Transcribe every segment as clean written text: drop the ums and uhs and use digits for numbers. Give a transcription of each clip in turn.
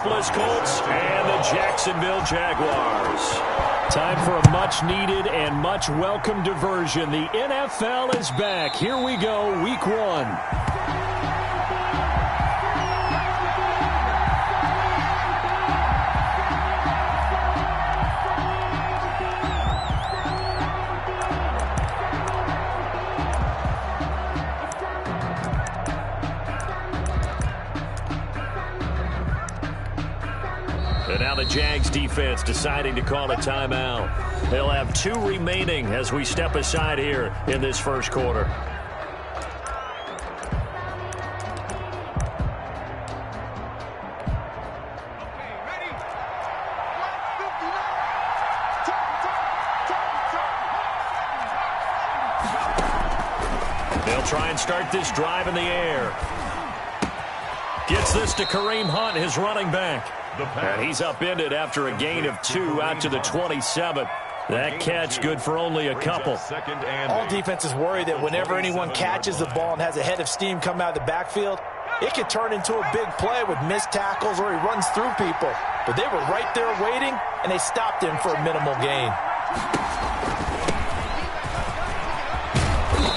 Colts and the Jacksonville Jaguars. Time for a much-needed and much-welcome diversion. The NFL is back. Here we go, Week 1. And now the Jags defense deciding to call a timeout. They'll have 2 remaining as we step aside here in this first quarter. They'll try and start this drive in the air. Gets this to Kareem Hunt, his running back. And he's upended after a gain of 2 out to the 27. That catch good for only a couple. All defenses worry that whenever anyone catches the ball and has a head of steam come out of the backfield, it can turn into a big play with missed tackles or he runs through people. But they were right there waiting, and they stopped him for a minimal gain.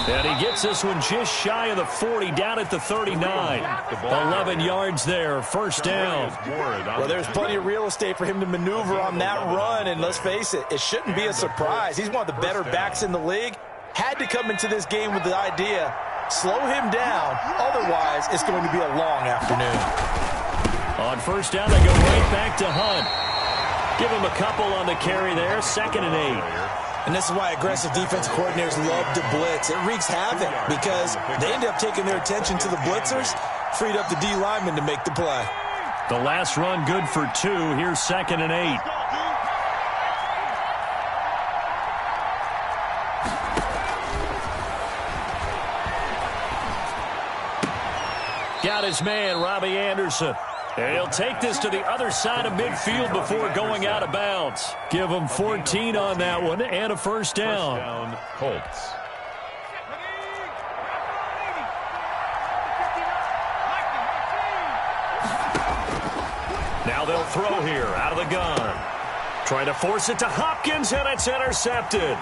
And he gets this one just shy of the 40, down at the 39. 11 yards there, first down. Well, there's plenty of real estate for him to maneuver on that run, and let's face it, it shouldn't be a surprise. He's one of the better backs in the league. Had to come into this game with the idea, slow him down, otherwise it's going to be a long afternoon. On first down, they go right back to Hunt. Give him a couple on the carry there, 2nd and 8. And this is why aggressive defensive coordinators love to blitz. It wreaks havoc because they end up taking their attention to the blitzers, freed up the D lineman to make the play. The last run good for 2. Here's 2nd and 8. Got his man, Robbie Anderson. He'll take this to the other side of midfield before going out of bounds. Give him 14 on that one and a first down. Colts. Now they'll throw here out of the gun. Trying to force it to Hopkins, and it's intercepted.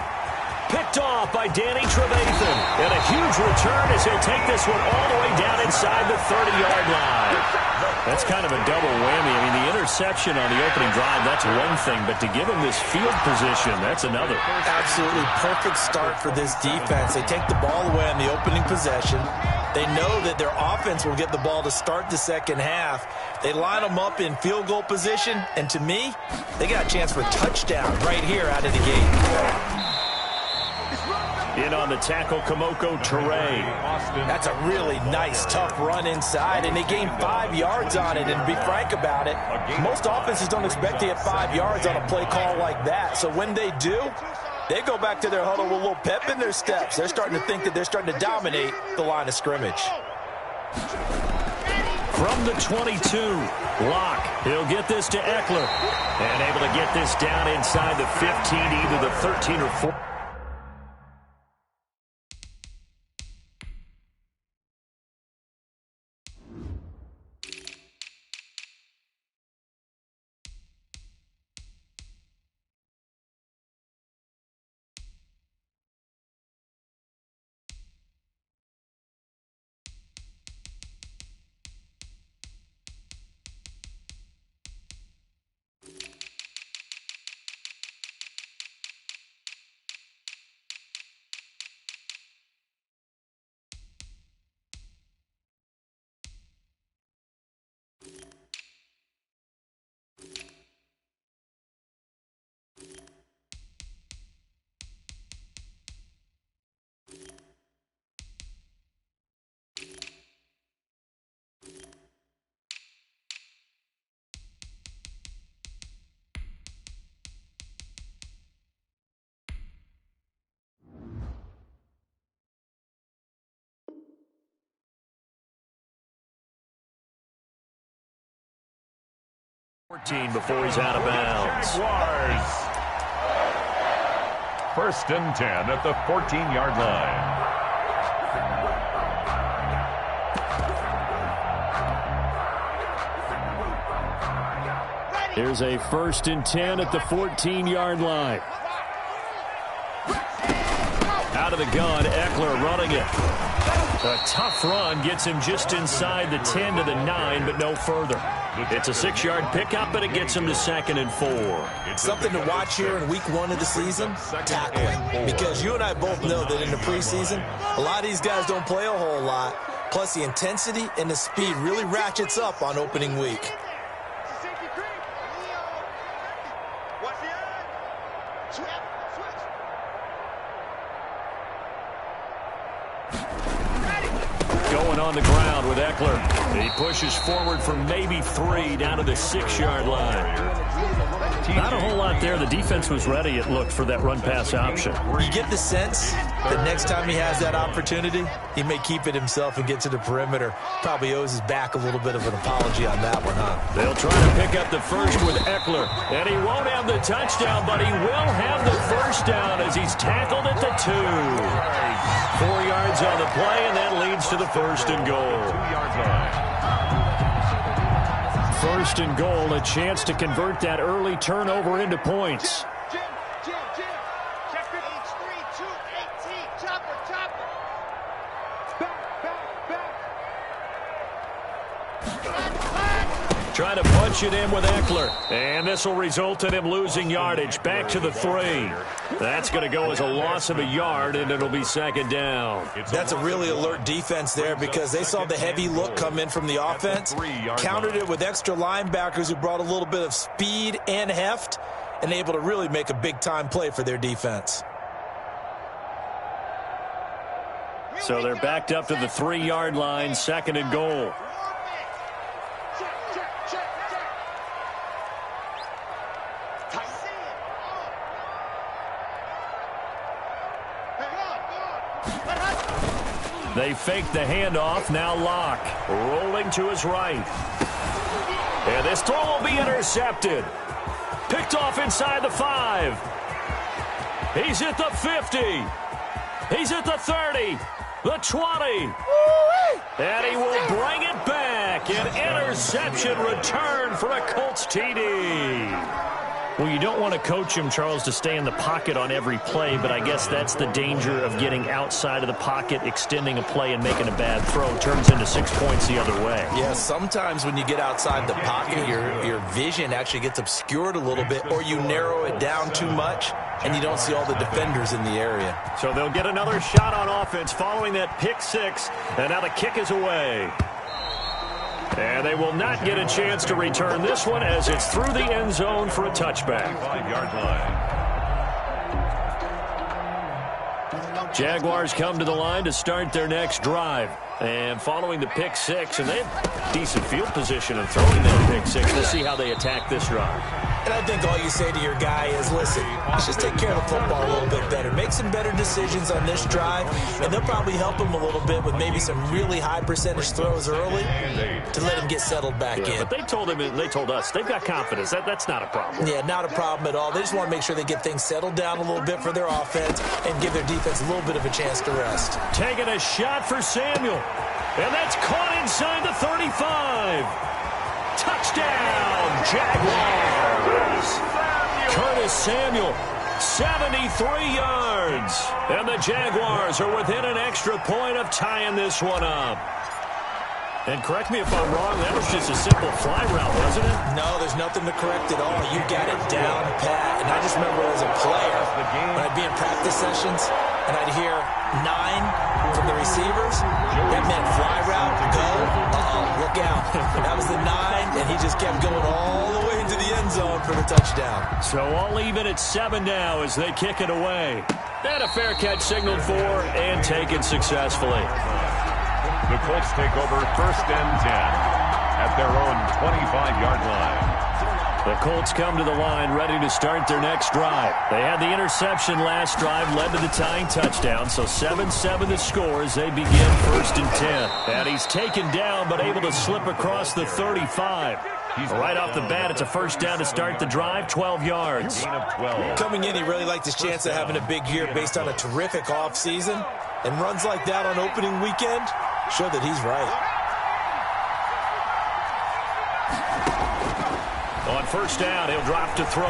Picked off by Danny Trevathan. And a huge return as he'll take this one all the way down inside the 30-yard line. That's kind of a double whammy. I mean, the interception on the opening drive, that's one thing. But to give him this field position, that's another. Absolutely perfect start for this defense. They take the ball away on the opening possession. They know that their offense will get the ball to start the second half. They line them up in field goal position. And to me, they got a chance for a touchdown right here out of the gate. In on the tackle, Kamoko Toure. That's a really nice, tough run inside, and they gained 5 yards on it. And to be frank about it, most offenses don't expect to get 5 yards on a play call like that. So when they do, they go back to their huddle with a little pep in their steps. They're starting to think that they're starting to dominate the line of scrimmage. From the 22, Locke. He'll get this to Eckler. And able to get this down inside the 15, either the 13 or 14. Before he's out of bounds. Jaguars. 1st and 10 at the 14-yard line. Here's a 1st and 10 at the 14-yard line. Out of the gun, Eckler running it. A tough run gets him just inside the 10 to the 9, but no further. It's a 6-yard pickup, but it gets him to 2nd and 4. Something to watch here in week 1 of the season, tackling. Because you and I both know that in the preseason, a lot of these guys don't play a whole lot. Plus, the intensity and the speed really ratchets up on opening week. Going on the ground with Eckler. He pushes forward for maybe 3 down to the 6-yard line. Not a whole lot there. The defense was ready, it looked, for that run-pass option. You get the sense that next time he has that opportunity, he may keep it himself and get to the perimeter. Probably owes his back a little bit of an apology on that one, huh? They'll try to pick up the first with Eckler. And he won't have the touchdown, but he will have the first down as he's tackled at the 2. 4 yards on the play, and that leads to the 1st and goal. 2-yard line. 1st and goal, a chance to convert that early turnover into points. Trying to punch it in with Eckler. And this will result in him losing yardage. Back to the 3. That's going to go as a loss of a yard, and it'll be 2nd down. That's a really alert defense there because they saw the heavy look come in from the offense, countered it with extra linebackers who brought a little bit of speed and heft, and able to really make a big-time play for their defense. So they're backed up to the 3-yard line, 2nd and goal. They fake the handoff. Now Locke rolling to his right. And this throw will be intercepted. Picked off inside the 5. He's at the 50. He's at the 30. The 20. And he will bring it back. An interception return for a Colts TD. Well, you don't want to coach him, Charles, to stay in the pocket on every play, but I guess that's the danger of getting outside of the pocket, extending a play, and making a bad throw. Turns into 6 points the other way. Yeah, sometimes when you get outside the pocket, your vision actually gets obscured a little bit, or you narrow it down too much, and you don't see all the defenders in the area. So they'll get another shot on offense following that pick 6, and now the kick is away. And they will not get a chance to return this one as it's through the end zone for a touchback. 5-yard line. Jaguars come to the line to start their next drive. And following the pick 6, and they have decent field position of throwing that pick 6. We'll see how they attack this drive. And I think all you say to your guy is, listen, let's just take care of the football a little bit better. Make some better decisions on this drive, and they'll probably help him a little bit with maybe some really high percentage throws early to let him get settled back in. But they told him, they told us, they've got confidence. That's not a problem. Yeah, not a problem at all. They just want to make sure they get things settled down a little bit for their offense and give their defense a little bit of a chance to rest. Taking a shot for Samuel. And that's caught inside the 35. Touchdown, Jaguars. Curtis Samuel, 73 yards. And the Jaguars are within an extra point of tying this one up. And correct me if I'm wrong, that was just a simple fly route, wasn't it? No, there's nothing to correct at all. You got it down pat. And I just remember as a player, when I'd be in practice sessions, and I'd hear 9 from the receivers, that meant fly route, go, look out. That was the 9, and he just kept going all the way into the end zone for the touchdown. So all even at 7 now as they kick it away. And a fair catch signaled for and taken successfully. The Colts take over 1st and 10 at their own 25-yard line. The Colts come to the line ready to start their next drive. They had the interception last drive, led to the tying touchdown, so 7-7 the score as they begin 1st and 10. And he's taken down but able to slip across the 35. Right off the bat, it's a 1st down to start the drive, 12 yards. Coming in, he really liked his chance of having a big year based on a terrific offseason. And runs like that on opening weekend show that he's right. On first down, he'll drop to throw.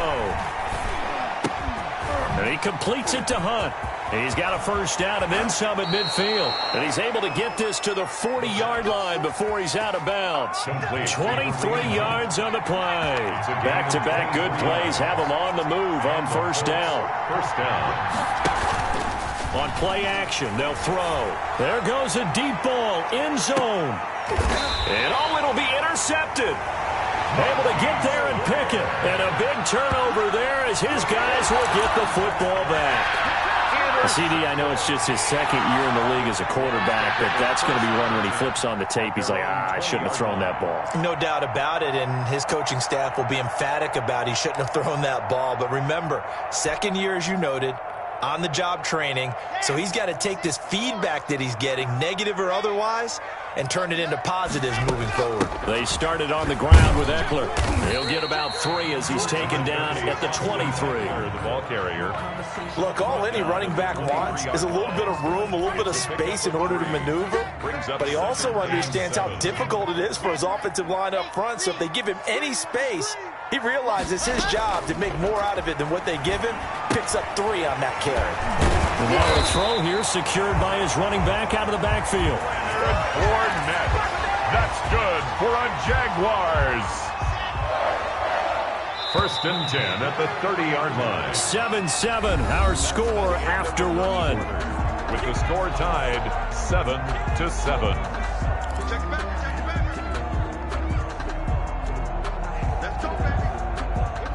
And he completes it to Hunt. He's got a first down and then some at midfield. And he's able to get this to the 40-yard line before he's out of bounds. 23 yards on the play. Back-to-back good plays have him on the move on first down. First down. On play action, they'll throw. There goes a deep ball, end zone. And it'll be intercepted. Able to get there and pick it. And a big turnover there as his guys will get the football back. CD, I know it's just his second year in the league as a quarterback, but that's going to be one when he flips on the tape. He's like, I shouldn't have thrown that ball. No doubt about it, and his coaching staff will be emphatic about he shouldn't have thrown that ball. But remember, second year, as you noted, on-the-job training, so he's got to take this feedback that he's getting, negative or otherwise, and turn it into positives moving forward. They started on the ground with Eckler. He'll get about 3 as he's taken down at the 23. The ball carrier. Look, all any running back wants is a little bit of room, a little bit of space in order to maneuver, but he also understands how difficult it is for his offensive line up front, so if they give him any space, he realizes his job to make more out of it than what they give him, picks up 3 on that carry. And now a throw here secured by his running back out of the backfield. Good for net. That's good for a Jaguars. First and 10 at the 30-yard line. 7-7, our score after 1. With the score tied 7-7.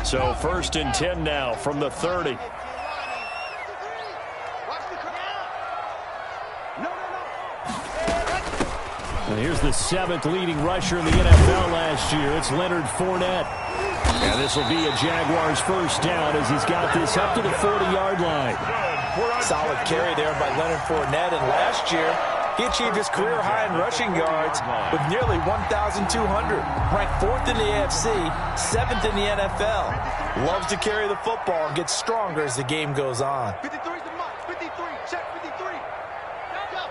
So first and 10 now from the 30. And here's the 7th leading rusher in the NFL last year. It's Leonard Fournette. And this will be a Jaguars first down as he's got this up to the 40-yard line. Solid carry there by Leonard Fournette, and last year he achieved his career high in rushing yards with nearly 1,200. Ranked 4th in the AFC, 7th in the NFL. Loves to carry the football and gets stronger as the game goes on. 53 is the mark. 53. Check 53. Go.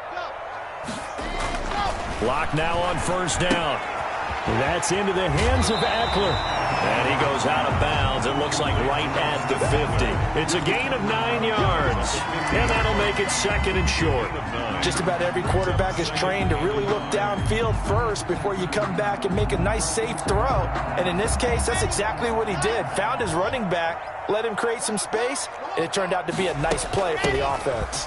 Block now on first down. That's into the hands of Eckler. And he goes out of bounds. It looks like right at the 50. It's a gain of 9 yards. And that'll make it second and short. Just about every quarterback is trained to really look downfield first before you come back and make a nice, safe throw. And in this case, that's exactly what he did. Found his running back, let him create some space, and it turned out to be a nice play for the offense.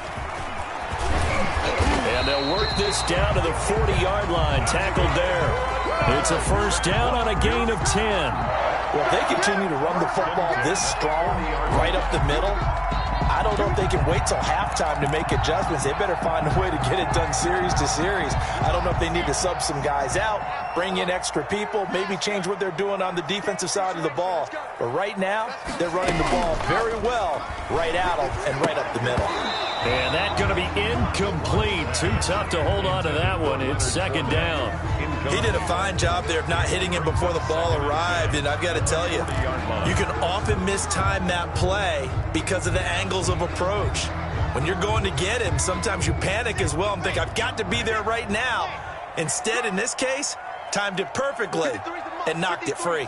And they'll work this down to the 40-yard line. Tackled there. It's a first down on a gain of 10. Well, if they continue to run the football this strong, right up the middle, I don't know if they can wait till halftime to make adjustments. They better find a way to get it done series to series. I don't know if they need to sub some guys out, bring in extra people, maybe change what they're doing on the defensive side of the ball. But right now, they're running the ball very well right at them and right up the middle. And that's going to be incomplete. Too tough to hold on to that one. It's second down. He did a fine job there of not hitting him before the ball arrived, and I've got to tell you, you can often mistime that play because of the angles of approach. When you're going to get him, sometimes you panic as well and think, I've got to be there right now. Instead, in this case, timed it perfectly and knocked it free.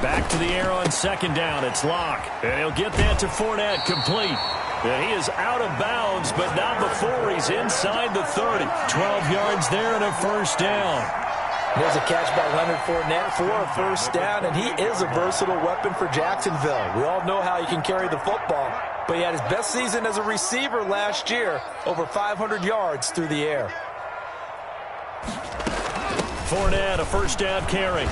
Back to the air on second down. It's Locke. And he'll get that to Fournette, complete. And he is out of bounds, but not before he's inside the 30. 12 yards there and a first down. There's a catch by Leonard Fournette for a first down, and he is a versatile weapon for Jacksonville. We all know how he can carry the football, but he had his best season as a receiver last year, over 500 yards through the air. Fournette, a first down carry.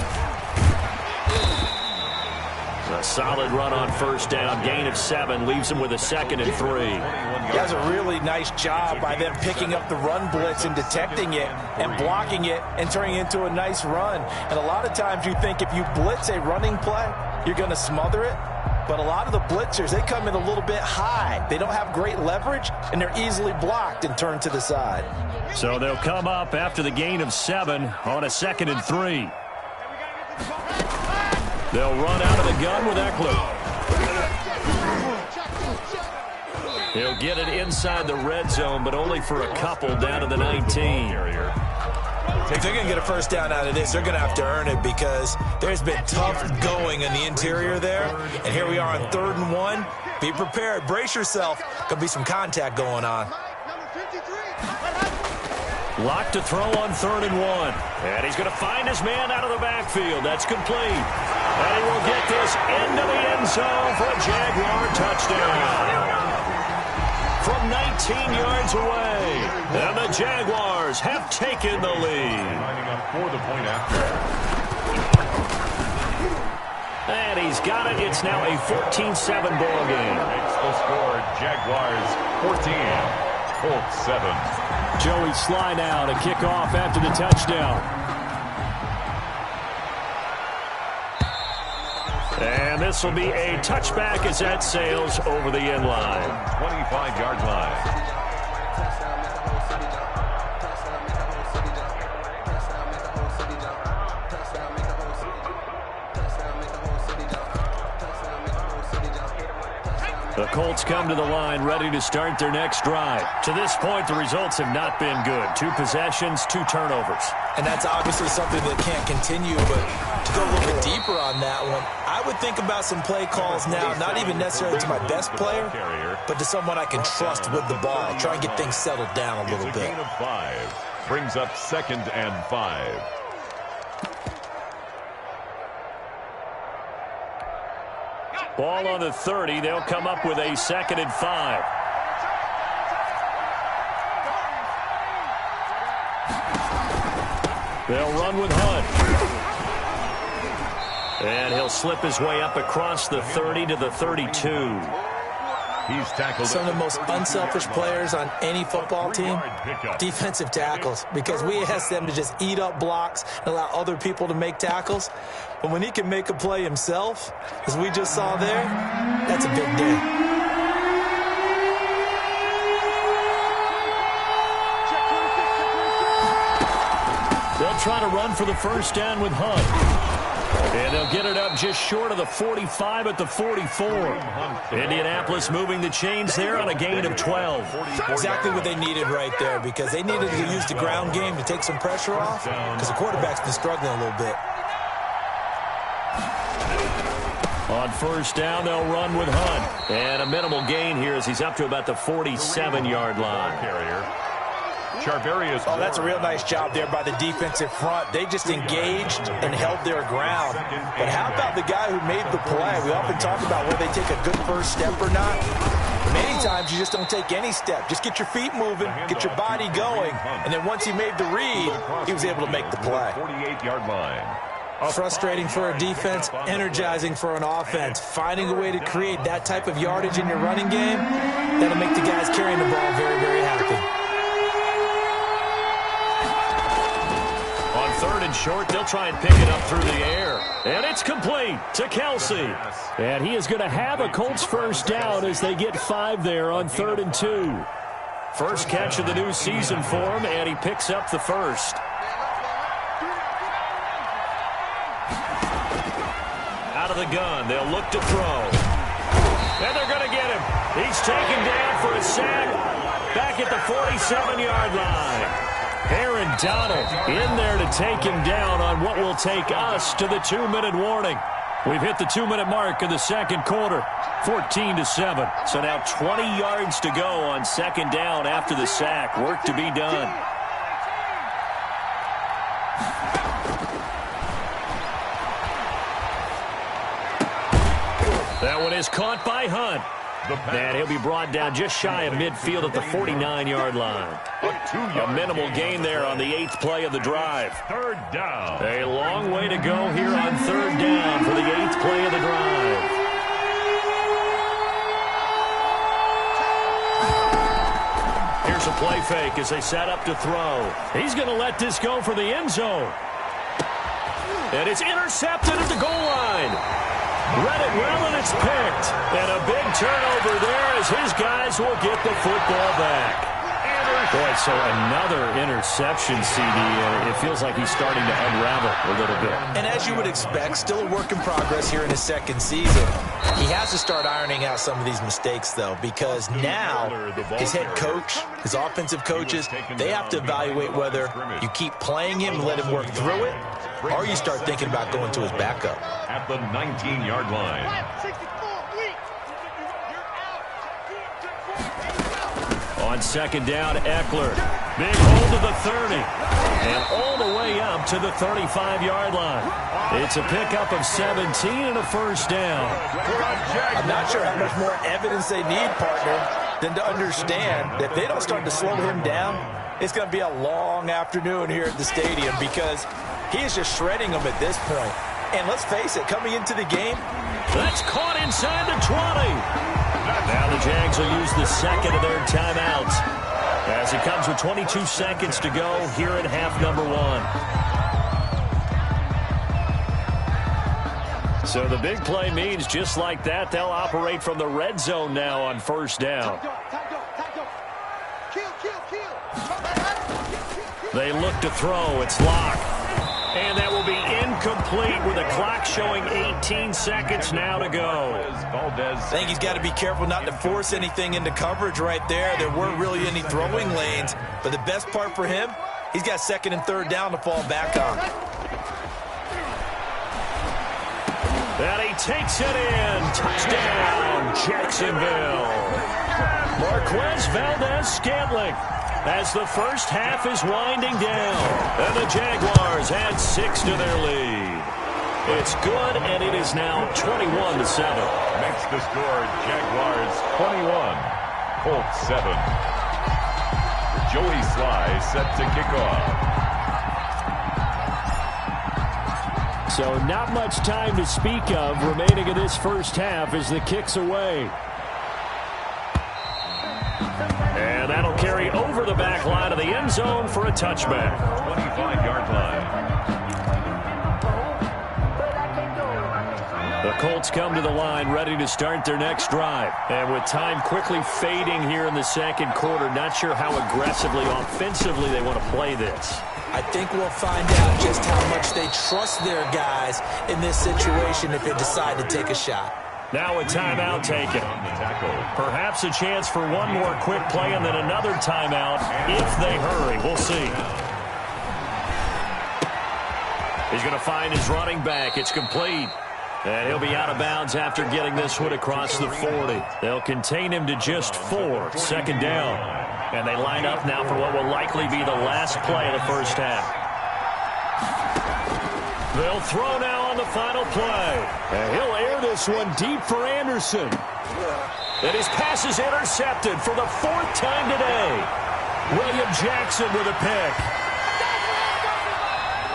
A solid run on first down. Gain of 7 leaves him with a second and 3. He does a really nice job by them picking up the run blitz and detecting it and blocking it and turning it into a nice run. And a lot of times you think if you blitz a running play, you're going to smother it. But a lot of the blitzers, they come in a little bit high. They don't have great leverage, and they're easily blocked and turned to the side. So they'll come up after the gain of 7 on a 2nd and 3. They'll run out of the gun with Eckler. He'll get it inside the red zone, but only for a couple down to the 19. If they're going to get a first down out of this, they're going to have to earn it because there's been tough going in the interior there. And here we are on 3rd and 1. Be prepared. Brace yourself. Could be some contact going on. Locked to throw on 3rd and 1. And he's going to find his man out of the backfield. That's complete. And he will get this into the end zone for a Jaguar touchdown. From 19 yards away. And the Jaguars have taken the lead. Lining up for the point after. And he's got it. It's now a 14-7 ball game. Makes the score Jaguars 14, Colts 7. Joey Sly now to kick off after the touchdown. And this will be a touchback as that sails over the end line. 25-yard line. The Colts come to the line ready to start their next drive. To this point, the results have not been good. 2 possessions, 2 turnovers. And that's obviously something that can't continue, but to go a little bit deeper on that one, I would think about some play calls now, not even necessarily to my best player, but to someone I can trust with the ball. Try and get things settled down a little bit. Gain of 5. Brings up 2nd and 5. Ball on the 30. They'll come up with a 2nd and 5. They'll run with Hunt. And he'll slip his way up across the 30 to the 32. He's tackled. Some of the most unselfish players on any football team, defensive tackles, because we ask them to just eat up blocks and allow other people to make tackles. But when he can make a play himself, as we just saw there, that's a big day. They'll try to run for the first down with Hunt. And they'll get it up just short of the 45 at the 44. Indianapolis moving the chains there on a gain of 12. Exactly what they needed right there, because they needed to use the ground game to take some pressure off, because the quarterback's been struggling a little bit. On first down, they'll run with Hunt. And a minimal gain here as he's up to about the 47-yard line. Oh, that's a real nice job there by the defensive front. They just engaged and held their ground. But how about the guy who made the play? We often talk about whether they take a good first step or not. Many times you just don't take any step. Just get your feet moving, get your body going, and then once he made the read, he was able to make the play. 48-yard line. Frustrating for a defense, energizing for an offense. Finding a way to create that type of yardage in your running game, that'll make the guys carrying the ball very, very happy. On 3rd and short, they'll try and pick it up through the air. And it's complete to Kelsey. And he is going to have a Colts first down as they get 5 there on 3rd and 2. First catch of the new season for him, and he picks up the first. Out of the gun, they'll look to throw. And they're going to get him. He's taken down for a sack back at the 47-yard line. Aaron Donald in there to take him down on what will take us to the 2-minute warning. We've hit the 2-minute mark in the second quarter, 14-7. So now 20 yards to go on 2nd down after the sack. Work to be done. That one is caught by Hunt. And he'll be brought down just shy of midfield at the 49-yard line. A minimal gain there on the 8th play of the drive. 3rd down. A long way to go here on 3rd down for the 8th play of the drive. Here's a play fake as they set up to throw. He's going to let this go for the end zone. And it's intercepted at the goal line. Read it well, and it's picked. And a big turnover there as his guys will get the football back. Boy, so another interception, CD. It feels like he's starting to unravel a little bit. And as you would expect, still a work in progress here in his second season. He has to start ironing out some of these mistakes, though, because now his head coach, his offensive coaches, they have to evaluate whether you keep playing him and let him work through it, or you start thinking about going to his backup. At the 19-yard line. On second down, Eckler. Big hold to the 30. And all the way up to the 35-yard line. It's a pickup of 17 and a first down. I'm not sure how much more evidence they need, partner, than to understand that if they don't start to slow him down, it's going to be a long afternoon here at the stadium because he is just shredding them at this point. And let's face it, coming into the game, that's caught inside the 20. Now the Jags will use the second of their timeouts as it comes with 22 seconds to go here in half number one. So the big play means just like that, they'll operate from the red zone now on first down. They look to throw. It's locked. And that will be incomplete with the clock showing 18 seconds now to go. I think he's got to be careful not to force anything into coverage right there. There weren't really any throwing lanes. But the best part for him, he's got second and third down to fall back on. And he takes it in. Touchdown, Jacksonville. Marquez Valdez-Scantling as the first half is winding down. And the Jaguars add 6 to their lead. It's good, and it is now 21-7. Makes the score Jaguars 21, Colts 7. Joey Sly set to kick off. So not much time to speak of remaining in this first half as the kick's away. And that'll carry over the back line of the end zone for a touchback. 25-yard line. The Colts come to the line ready to start their next drive. And with time quickly fading here in the second quarter, not sure how aggressively, offensively they want to play this. I think we'll find out just how much they trust their guys in this situation if they decide to take a shot. Now a timeout taken. Perhaps a chance for one more quick play and then another timeout if they hurry. We'll see. He's going to find his running back. It's complete. And he'll be out of bounds after getting this one across the 40. They'll contain him to just 4. Second down. And they line up now for what will likely be the last play of the first half. They'll throw now on the final play. And he'll air this one deep for Anderson. And his pass is intercepted for the 4th time today. William Jackson with a pick.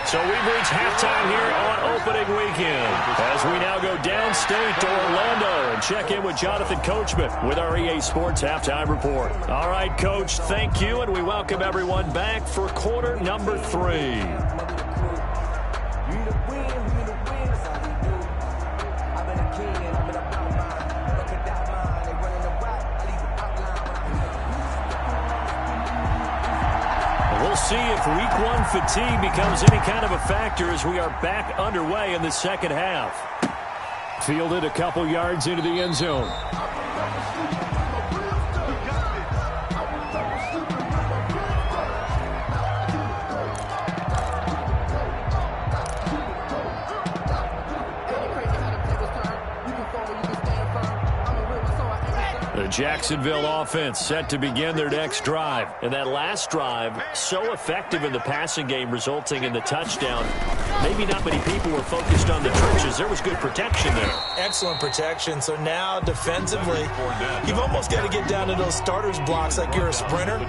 So we've reached halftime here on opening weekend as we now go downstate to Orlando and check in with Jonathan Coachman with our EA Sports Halftime Report. All right, Coach, thank you, and we welcome everyone back for quarter number 3. See if week 1 fatigue becomes any kind of a factor as we are back underway in the second half. Fielded a couple yards into the end zone. The Jacksonville offense set to begin their next drive. And that last drive, so effective in the passing game, resulting in the touchdown. Maybe not many people were focused on the trenches. There was good protection there. Excellent protection. So now, defensively, you've almost got to get down to those starters blocks like you're a sprinter.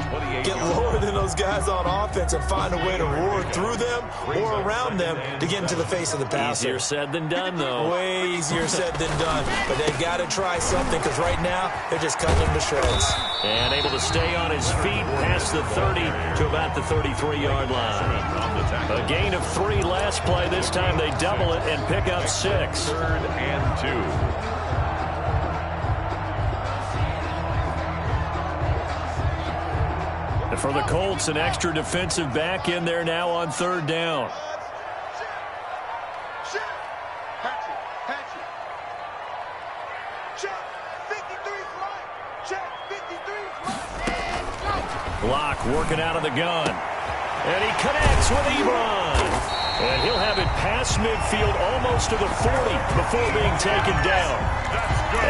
Get lower than those guys on offense and find a way to roar through them or around them to get into the face of the passer. Easier said than done, though. Way easier said than done. But they've got to try something because right now, they're just cutting him to shreds. And able to stay on his feet past the 30 to about the 33-yard line. A gain of 3 last play. This time they double it and pick up 6. 3rd and 2. For the Colts, an extra defensive back in there now on 3rd down. Block working out of the gun. And he connects with Ebron. And he'll have it past midfield almost to the 40 before being taken down.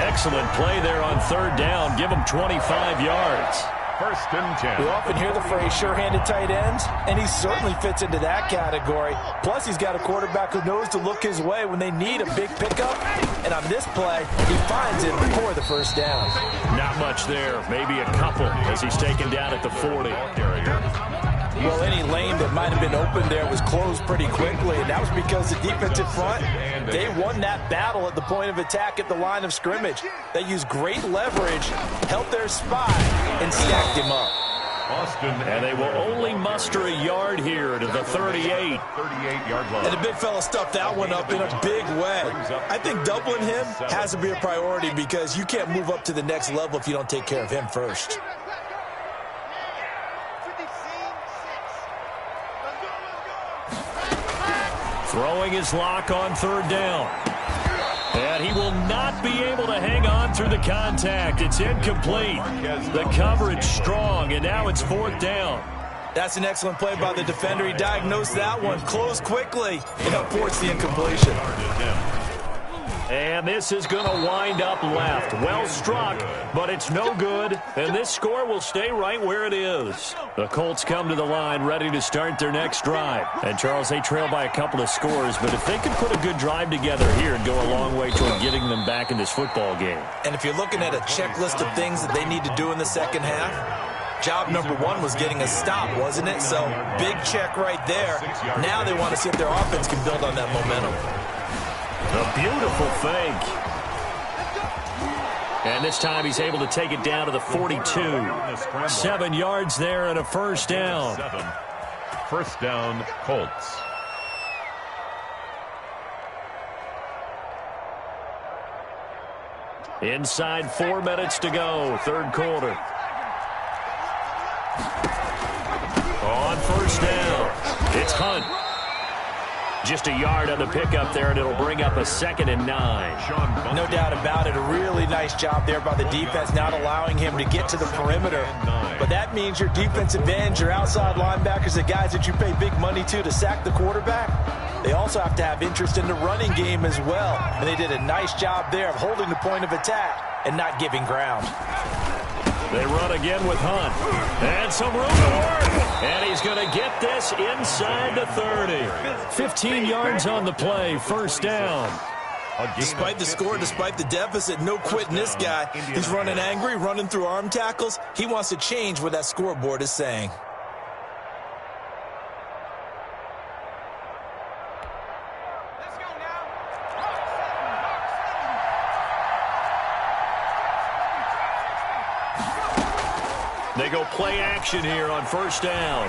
Excellent play there on 3rd down. Give him 25 yards. 1st and 10. We often hear the phrase sure-handed tight ends, and he certainly fits into that category. Plus, he's got a quarterback who knows to look his way when they need a big pickup. And on this play, he finds it before the 1st down. Not much there. Maybe a couple as he's taken down at the 40. Well, any lane that might have been open there was closed pretty quickly, and that was because the defensive front, they won that battle at the point of attack at the line of scrimmage. They used great leverage, held their spot, and stacked him up. And they will only muster a yard here to the 38. 38-yard line. And the big fella stuffed that one up in a big way. I think doubling him has to be a priority because you can't move up to the next level if you don't take care of him first. Throwing his lock on 3rd down. And he will not be able to hang on through the contact. It's incomplete. The coverage strong, and now it's 4th down. That's an excellent play by the defender. He diagnosed that one, closed quickly, and forced the incompletion. And this is going to wind up left. Well struck, but it's no good. And this score will stay right where it is. The Colts come to the line ready to start their next drive. And, Charles, they trail by a couple of scores, but if they can put a good drive together here and go a long way toward getting them back in this football game. And if you're looking at a checklist of things that they need to do in the second half, job number 1 was getting a stop, wasn't it? So, big check right there. Now they want to see if their offense can build on that momentum. A beautiful fake. And this time he's able to take it down to the 42. 7 yards there and a 1st down. 1st down, Colts. Inside 4 minutes to go, 3rd quarter. On 1st down, it's Hunt. Just a yard on the pickup there, and it'll bring up a 2nd and 9. No doubt about it. A really nice job there by the defense, not allowing him to get to the perimeter. But that means your defensive ends, your outside linebackers, the guys that you pay big money to sack the quarterback, they also have to have interest in the running game as well. And they did a nice job there of holding the point of attack and not giving ground. They run again with Hunt. And some room to work. And he's going to get this inside the 30. 15 yards on the play, 1st down. Despite the score, despite the deficit, no quitting this guy. He's running angry, running through arm tackles. He wants to change what that scoreboard is saying. They go play action here on 1st down.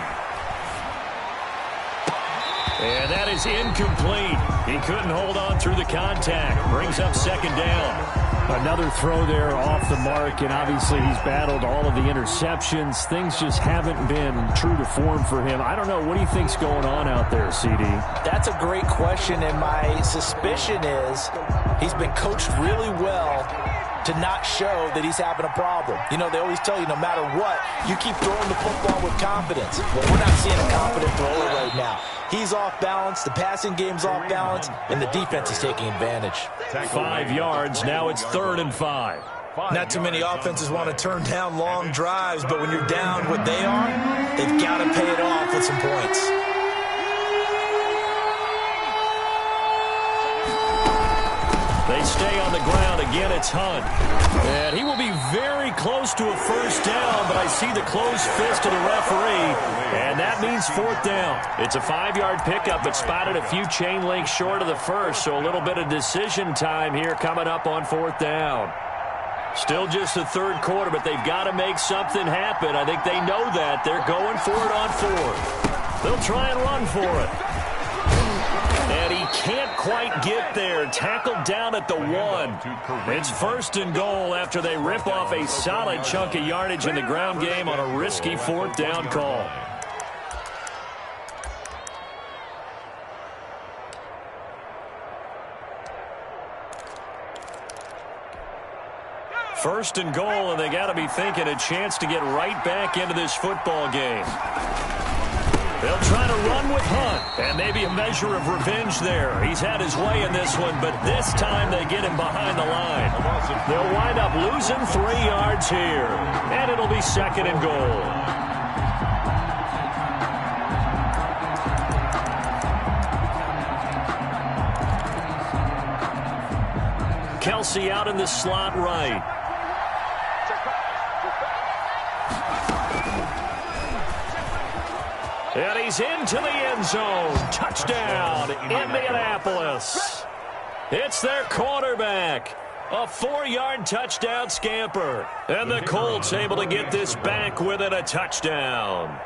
And that is incomplete. He couldn't hold on through the contact. Brings up 2nd down. Another throw there off the mark, and obviously he's battled all of the interceptions. Things just haven't been true to form for him. I don't know. What do you think's going on out there, CD? That's a great question, and my suspicion is he's been coached really well to not show that he's having a problem. You know, they always tell you no matter what, you keep throwing the football with confidence. Well, we're not seeing a confident thrower right now. He's off balance, the passing game's off balance, and the defense is taking advantage. 5 yards, now it's 3rd and 5. Not too many offenses want to turn down long drives, but when you're down what they are, they've got to pay it off with some points. They stay on the ground. Again, it's Hunt. And he will be very close to a 1st down, but I see the closed fist of the referee, and that means 4th down. It's a 5-yard pickup, but spotted a few chain links short of the 1st, so a little bit of decision time here coming up on 4th down. Still just the third quarter, but they've got to make something happen. I think they know that. They're going for it on fourth. They'll try and run for it. And he can't quite get there. Tackled down at the 1. It's first and goal after they rip off a solid chunk of yardage in the ground game on a risky fourth down call. First and goal, and they got to be thinking a chance to get right back into this football game. They'll try to run with Hunt, and maybe a measure of revenge there. He's had his way in this one, but this time they get him behind the line. They'll wind up losing 3 yards here, and it'll be second and goal. Kelsey out in the slot right. And he's into the end zone. Touchdown, Indianapolis. It's their quarterback. A 4-yard touchdown scamper. And the Colts able to get this back within a touchdown.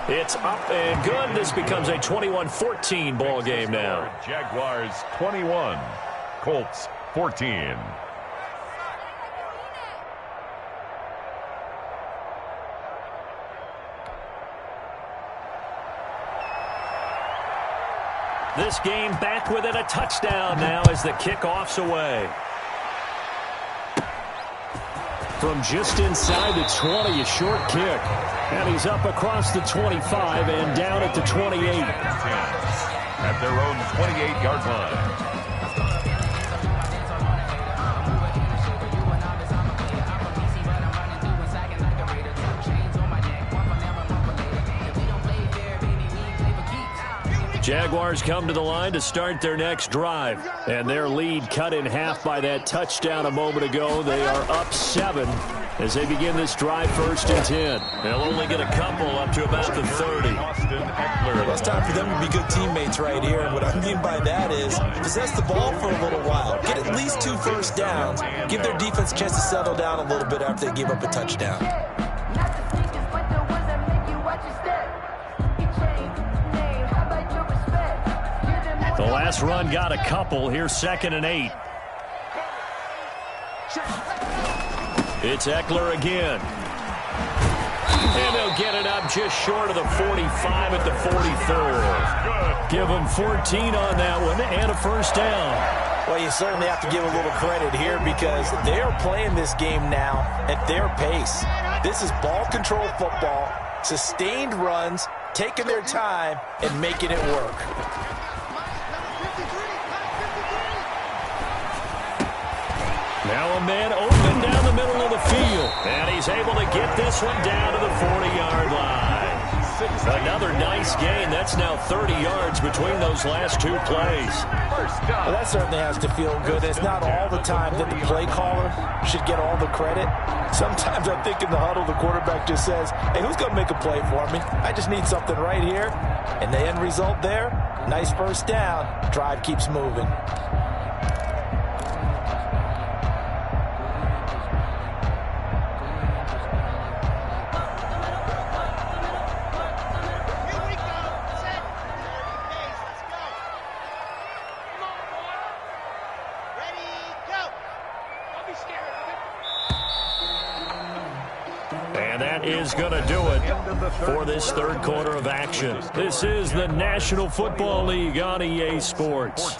It's up and good. This becomes a 21-14 ball game now. Jaguars 21, Colts 14. This game back within a touchdown now as the kickoff's away. From just inside the 20, a short kick. And he's up across the 25 and down at the 28. At their own 28-yard line. Jaguars come to the line to start their next drive. And their lead cut in half by that touchdown a moment ago. They are up 7 as they begin this drive, 1st and 10. They'll only get a couple up to about the 30. Well, it's time for them to be good teammates right here. And what I mean by that is possess the ball for a little while. Get at least 2 first downs. Give their defense a chance to settle down a little bit after they give up a touchdown. The last run got a couple. Here's 2nd and 8. It's Eckler again. And they'll get it up just short of the 45 at the 44. Give them 14 on that one and a first down. Well, you certainly have to give a little credit here because they are playing this game now at their pace. This is ball control football, sustained runs, taking their time, and making it work. Now a man open down the middle of the field. And he's able to get this one down to the 40-yard line. Another nice gain. That's now 30 yards between those last 2 plays. Well, that certainly has to feel good. It's not all the time that the play caller should get all the credit. Sometimes I think in the huddle, the quarterback just says, hey, who's going to make a play for me? I just need something right here. And the end result there, nice first down. Drive keeps moving. And that is going to do it for this third quarter of action. This is the National Football League on EA Sports.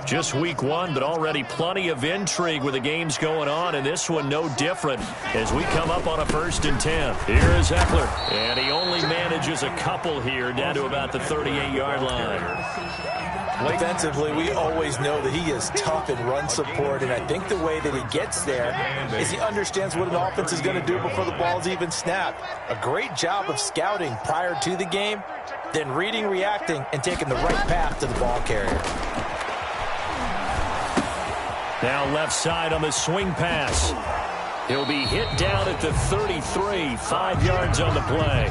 Just week 1, but already plenty of intrigue with the games going on, and this one no different as we come up on a 1st and 10. Here is Eckler, and he only manages a couple here down to about the 38-yard line. Defensively, we always know that he is tough in run support, and I think the way that he gets there is he understands what an offense is going to do before the ball's even snapped. A great job of scouting prior to the game, then reading, reacting, and taking the right path to the ball carrier. Now left side on the swing pass. He'll be hit down at the 33, 5 yards on the play.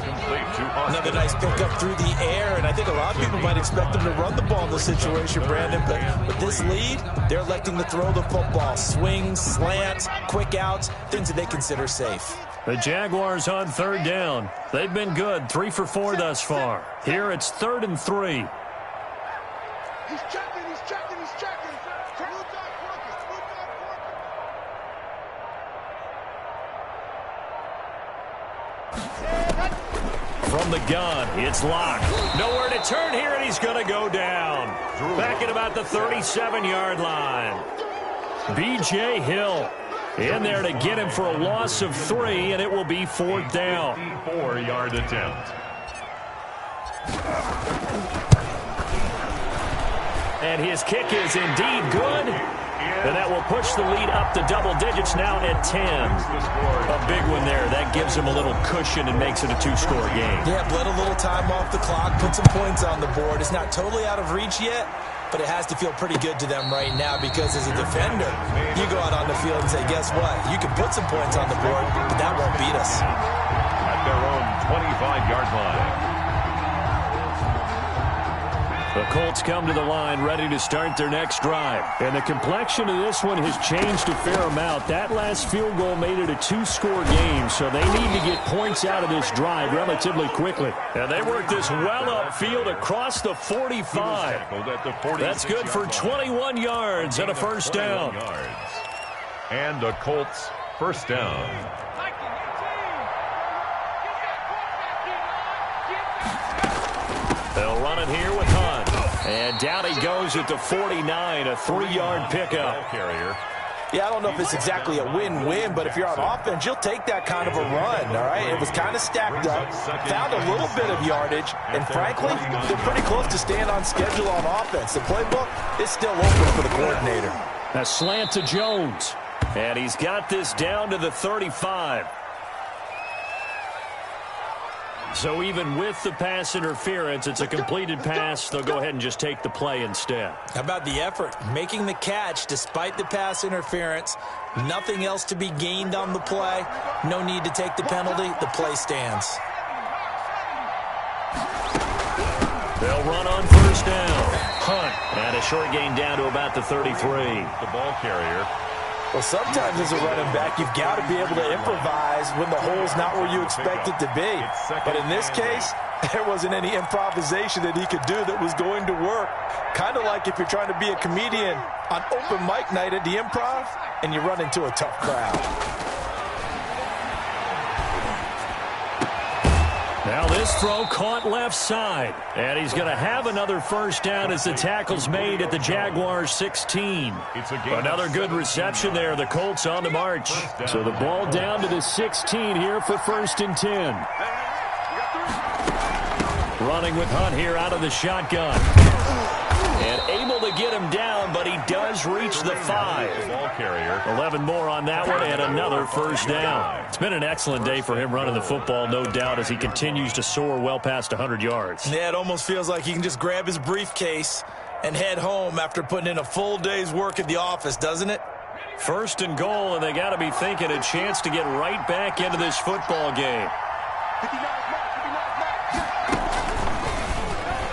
Another nice pickup through the air, and I think a lot of people might expect them to run the ball in this situation, Brandon, but with this lead, they're electing to throw the football. Swings, slants, quick outs, things that they consider safe. The Jaguars on 3rd down. They've been good, 3 for 4 thus far. Here it's 3rd and 3. He's checking, he's checking, he's checking. From the gun, it's locked. Nowhere to turn here, and he's going to go down. Back at about the 37-yard line. B.J. Hill in there to get him for a loss of 3, and it will be 4th down. 4-yard attempt. And his kick is indeed good. And that will push the lead up to double digits now at 10. A big one there. That gives him a little cushion and makes it a 2-score game. Yeah, bled a little time off the clock, put some points on the board. It's not totally out of reach yet, but it has to feel pretty good to them right now because as a defender, you go out on the field and say, guess what? You can put some points on the board, but that won't beat us. At their own 25-yard line. The Colts come to the line ready to start their next drive. And the complexion of this one has changed a fair amount. That last field goal made it a 2-score game, so they need to get points out of this drive relatively quickly. And they work this well upfield across the 45. That's good for 21 yards and a 1st down. And the Colts 1st down. They'll run it here with Hunt. And down he goes at the 49, a 3-yard pickup. Yeah, I don't know if it's exactly a win-win, but if you're on offense, you'll take that kind of a run, all right? It was kind of stacked up, found a little bit of yardage, and frankly, they're pretty close to staying on schedule on offense. The playbook is still open for the coordinator. A slant to Jones. And he's got this down to the 35. So even with the pass interference, it's a completed pass. They'll go ahead and just take the play instead. How about the effort? Making the catch despite the pass interference. Nothing else to be gained on the play. No need to take the penalty. The play stands. They'll run on 1st down. Hunt. And a short gain down to about the 33. The ball carrier. Well, sometimes as a running back, you've got to be able to improvise when the hole's not where you expect it to be. But in this case, there wasn't any improvisation that he could do that was going to work. Kind of like if you're trying to be a comedian on open mic night at the Improv and you run into a tough crowd. Now this throw caught left side. And he's going to have another 1st down as the tackle's made at the Jaguars 16. Another good reception there. The Colts on the march. So the ball down to the 16 here for 1st and 10. Running with Hunt here out of the shotgun. And able to get him down, but he does reach the 5. Ball carrier. 11 more on that one, and another 1st down. It's been an excellent day for him running the football, no doubt, as he continues to soar well past 100 yards. Yeah, it almost feels like he can just grab his briefcase and head home after putting in a full day's work at the office, doesn't it? 1st and goal, and they got to be thinking a chance to get right back into this football game.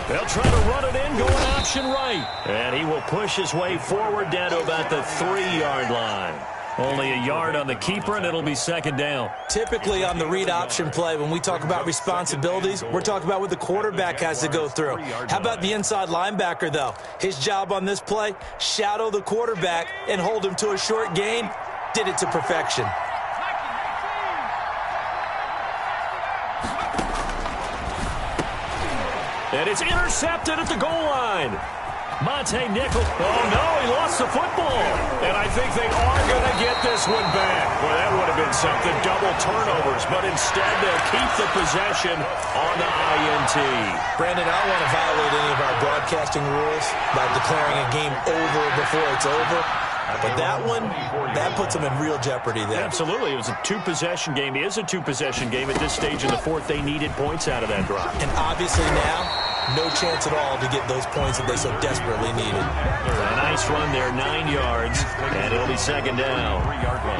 They'll try to run it in, going option right. And he will push his way forward down to about the 3-yard line. Only a yard on the keeper, and it'll be 2nd down. Typically on the read option play, when we talk about responsibilities, we're talking about what the quarterback has to go through. How about the inside linebacker, though? His job on this play, shadow the quarterback and hold him to a short gain. Did it to perfection. And it's intercepted at the goal line. Monte Nickel. Oh, no, he lost the football. And I think they are going to get this one back. Well, that would have been something, double turnovers. But instead, they'll keep the possession on the INT. Brandon, I don't want to violate any of our broadcasting rules by declaring a game over before it's over. But that one, that puts them in real jeopardy there. Absolutely. It was a 2-possession game. It is a 2-possession game. At this stage in the 4th, they needed points out of that drive. And obviously now, no chance at all to get those points that they so desperately needed. A nice run there, 9 yards, and it'll be second down.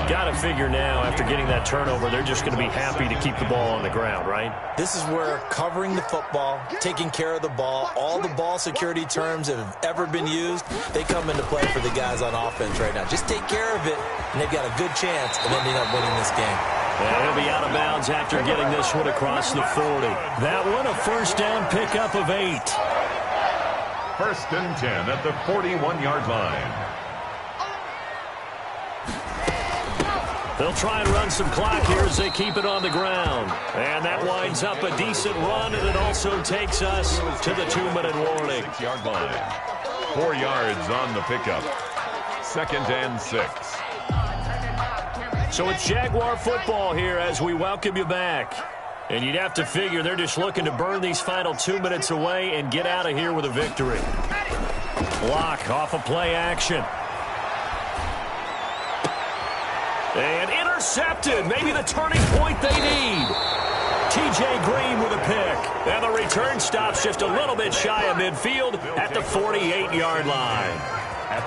Got to figure now, after getting that turnover, they're just going to be happy to keep the ball on the ground, right? This is where covering the football, taking care of the ball, all the ball security terms that have ever been used, they come into play for the guys on offense right now. Just take care of it, and they've got a good chance of ending up winning this game. And he'll be out of bounds after getting this one across the 40. That one a first down pickup of 8. First and 10 at the 41-yard line. They'll try and run some clock here as they keep it on the ground. And that winds up a decent run, and it also takes us to the 2-minute warning. 6-yard line. 4 yards on the pickup. Second and 6. So it's Jaguar football here as we welcome you back. And you'd have to figure they're just looking to burn these final 2 minutes away and get out of here with a victory. Block off of play action. And intercepted. Maybe the turning point they need. TJ Green with a pick. And the return stops just a little bit shy of midfield at the 48-yard line.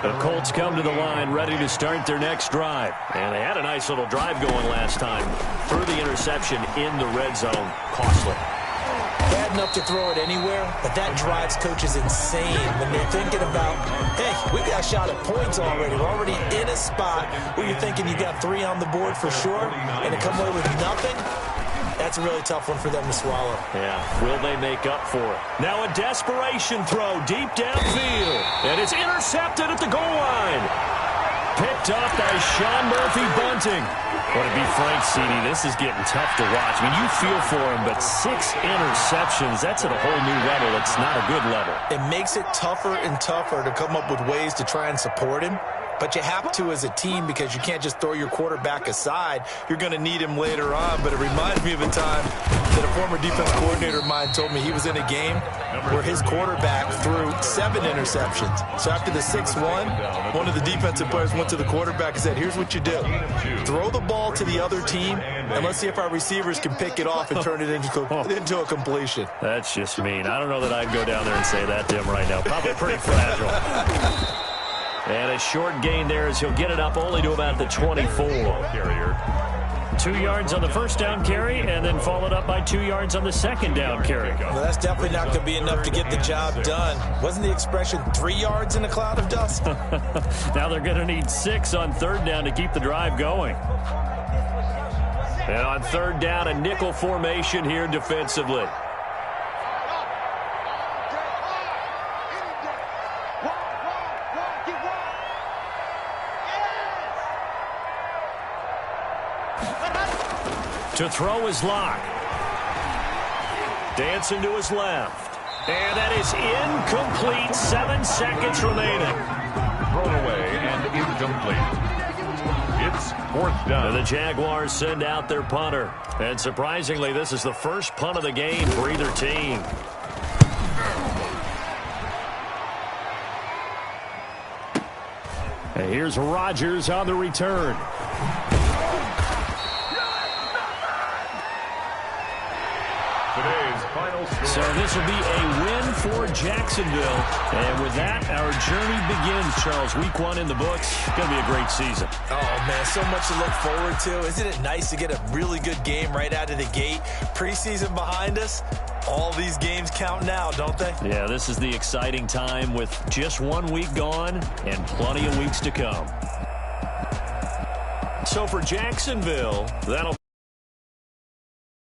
The Colts come to the line ready to start their next drive. And they had a nice little drive going last time. Threw the interception in the red zone. Costly. Bad enough to throw it anywhere, but that drives coaches insane when they're thinking about, hey, we got a shot at points already. We're already in a spot where you're thinking you got 3 on the board for sure, and to come away with nothing, that's a really tough one for them to swallow. Yeah, will they make up for it? Now a desperation throw deep downfield, and it's intercepted at the goal line. Picked up by Sean Murphy-Bunting. But to be frank, CD, this is getting tough to watch. I mean, you feel for him, but 6 interceptions, that's at a whole new level. It's not a good level. It makes it tougher and tougher to come up with ways to try and support him. But you have to as a team because you can't just throw your quarterback aside. You're going to need him later on. But it reminds me of a time that a former defense coordinator of mine told me he was in a game where his quarterback threw 7 interceptions. So after the 6-1, one of the defensive players went to the quarterback and said, here's what you do. Throw the ball to the other team, and let's see if our receivers can pick it off and turn it into a completion. That's just mean. I don't know that I'd go down there and say that to him right now. Probably pretty fragile. And a short gain there as he'll get it up only to about the 24. 2 yards on the first down carry, and then followed up by 2 yards on the second down carry. Well, that's definitely not going to be enough to get the job done. Wasn't the expression 3 yards in a cloud of dust? Now they're going to need 6 on third down to keep the drive going. And on third down, a nickel formation here defensively. To throw his lock. Dancing to his left. And that is incomplete. 7 seconds remaining. Thrown away and incomplete. It's 4th down. And the Jaguars send out their punter. And surprisingly, this is the first punt of the game for either team. And here's Rodgers on the return. So this will be a win for Jacksonville. And with that, our journey begins, Charles. Week 1 in the books. Going to be a great season. Oh, man, so much to look forward to. Isn't it nice to get a really good game right out of the gate? Preseason behind us. All these games count now, don't they? Yeah, this is the exciting time with just 1 week gone and plenty of weeks to come. So for Jacksonville, that'll